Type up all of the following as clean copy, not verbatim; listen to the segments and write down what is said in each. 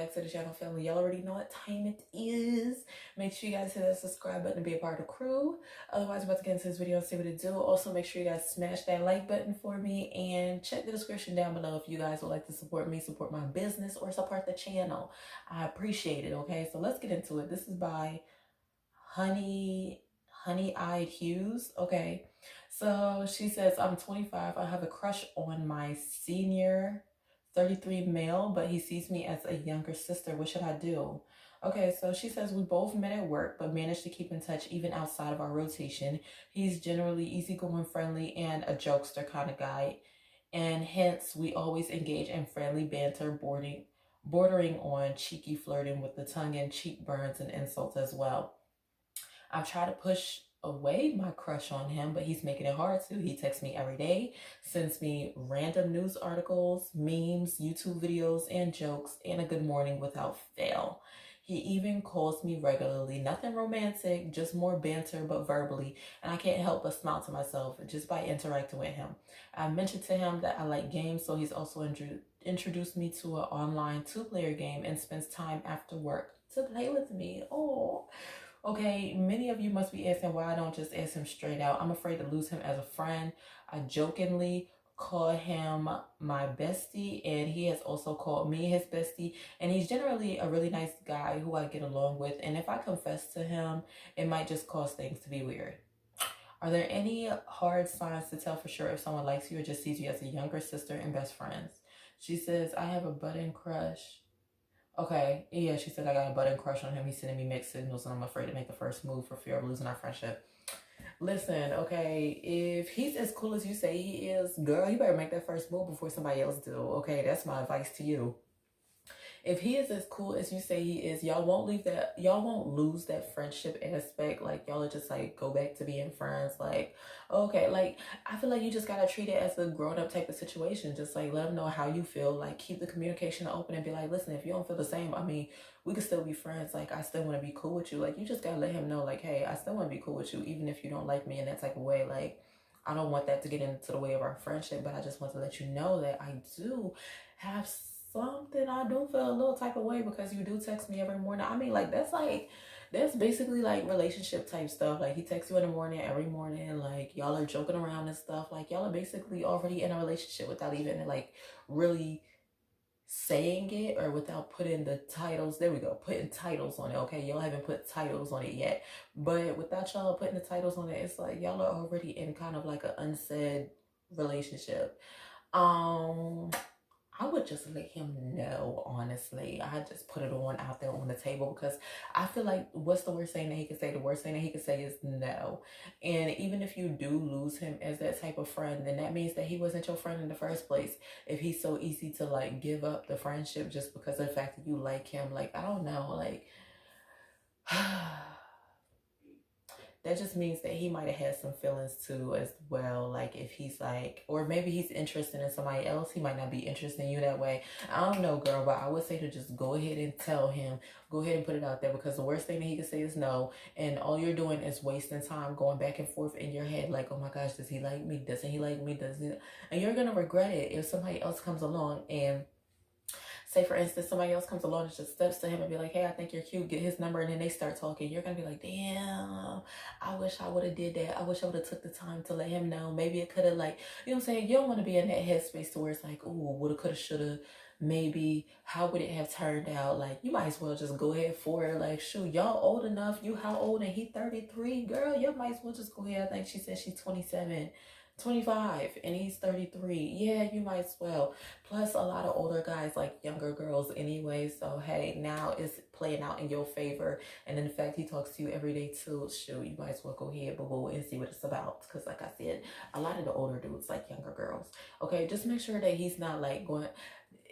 back to the channel, family. Y'all already know what time it is. Make sure you guys hit that subscribe button to be a part of the crew. Otherwise, we're about to get into this video and see what it do. Also, make sure you guys smash that like button for me and check the description down below if you guys would like to support me, support my business, or support the channel. I appreciate it. Okay, so let's get into it. This is by Honey-Eyed Hughes. Okay, so she says, I'm 25. I have a crush on my senior 33 male, but he sees me as a younger sister. What should I do? Okay, so she says we both met at work, but managed to keep in touch even outside of our rotation. He's generally easygoing, friendly, and a jokester kind of guy. And hence, we always engage in friendly banter, bordering on cheeky flirting with the tongue-in-cheek burns and insults as well. I've tried to push away my crush on him, but he's making it hard to. He texts me every day, sends me random news articles, memes, YouTube videos, and jokes, and a good morning without fail. He even calls me regularly. Nothing romantic, just more banter, but verbally. And I can't help but smile to myself just by interacting with him. I mentioned to him that I like games, so he's also introduced me to an online 2-player game and spends time after work to play with me. Oh. Okay, many of you must be asking why I don't just ask him straight out. I'm afraid to lose him as a friend. I jokingly call him my bestie, and he has also called me his bestie. And he's generally a really nice guy who I get along with. And if I confess to him, it might just cause things to be weird. Are there any hard signs to tell for sure if someone likes you or just sees you as a younger sister and best friends? She says, I have a budding crush. Okay, yeah, she said I got a budding crush on him. He's sending me mixed signals and I'm afraid to make the first move for fear of losing our friendship. Listen, okay, if he's as cool as you say he is, girl, you better make that first move before somebody else do. Okay, that's my advice to you. If he is as cool as you say he is, y'all won't lose that friendship aspect. Like, y'all are just like go back to being friends. Like, okay, like I feel like you just gotta treat it as a grown-up type of situation. Just like let him know how you feel. Like, keep the communication open and be like, listen, if you don't feel the same, I mean, we could still be friends. Like, I still want to be cool with you. Like, you just gotta let him know, like, hey, I still want to be cool with you, even if you don't like me in that type of way. Like, I don't want that to get into the way of our friendship, but I just want to let you know that I do have something. I do feel a little type of way because you do text me every morning. I mean, like, that's basically like relationship type stuff. Like, he texts you in the morning, every morning. Like, y'all are joking around and stuff. Like, y'all are basically already in a relationship without even like really saying it or without putting the titles. There we go, putting titles on it. Okay, y'all haven't put titles on it yet, but without y'all putting the titles on it, it's like y'all are already in kind of like an unsaid relationship. I would just let him know, honestly. I just put it on out there on the table because I feel like what's the worst thing that he could say? The worst thing that he could say is no. And even if you do lose him as that type of friend, then that means that he wasn't your friend in the first place. If he's so easy to like give up the friendship just because of the fact that you like him, like, I don't know, like that just means that he might have had some feelings too as well. Like, if he's like, or maybe he's interested in somebody else, he might not be interested in you that way. I don't know, girl, but I would say to just go ahead and tell him, go ahead and put it out there, because the worst thing that he could say is no, and all you're doing is wasting time going back and forth in your head like, oh my gosh, does he like me, doesn't he like me, doesn't he? And you're gonna regret it if somebody else comes along and say, for instance, somebody else comes along and just steps to him and be like, hey, I think you're cute, get his number, and then they start talking. You're gonna be like, damn, I wish I would have did that. I wish I would have took the time to let him know. Maybe it could have, like, you know what I'm saying? You don't want to be in that headspace to where it's like, ooh, woulda, coulda, shoulda, maybe, how would it have turned out? Like, you might as well just go ahead for it. Like, shoot, y'all old enough. You how old? And he 33. Girl, you might as well just go ahead. I think she said she's 27. 25 and he's 33. Yeah, you might as well. Plus, a lot of older guys like younger girls anyway. So, hey, now it's playing out in your favor. And then the fact he talks to you every day too, shoot, you might as well go ahead, boo-boo, and see what it's about. Because like I said, a lot of the older dudes like younger girls. Okay, just make sure that he's not like going...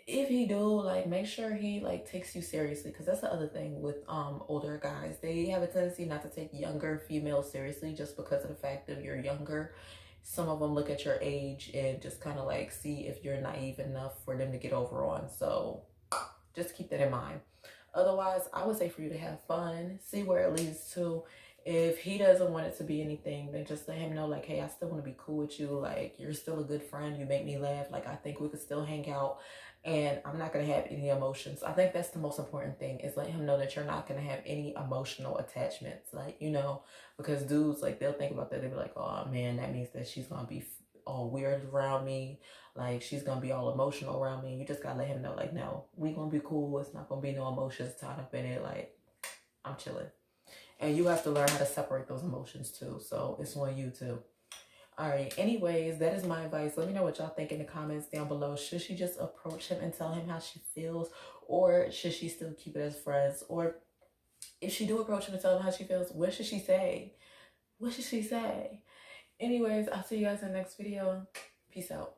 If he do, like, make sure he like takes you seriously, because that's the other thing with older guys. They have a tendency not to take younger females seriously just because of the fact that you're younger. Some of them look at your age and just kind of like see if you're naive enough for them to get over on. So just keep that in mind. Otherwise, I would say for you to have fun, see where it leads to, If he doesn't want it to be anything, then just let him know, like, hey, I still want to be cool with you. Like, you're still a good friend. You make me laugh. Like, I think we could still hang out, and I'm not going to have any emotions. I think that's the most important thing, is let him know that you're not going to have any emotional attachments. Like, you know, because dudes, like, they'll think about that. They'll be like, oh, man, that means that she's going to be all weird around me. Like, she's going to be all emotional around me. You just got to let him know, like, no, we going to be cool. It's not going to be no emotions tied up in it. Like, I'm chilling. And you have to learn how to separate those emotions too. So it's on you too. All right. Anyways, that is my advice. Let me know what y'all think in the comments down below. Should she just approach him and tell him how she feels? Or should she still keep it as friends? Or if she do approach him and tell him how she feels, what should she say? What should she say? Anyways, I'll see you guys in the next video. Peace out.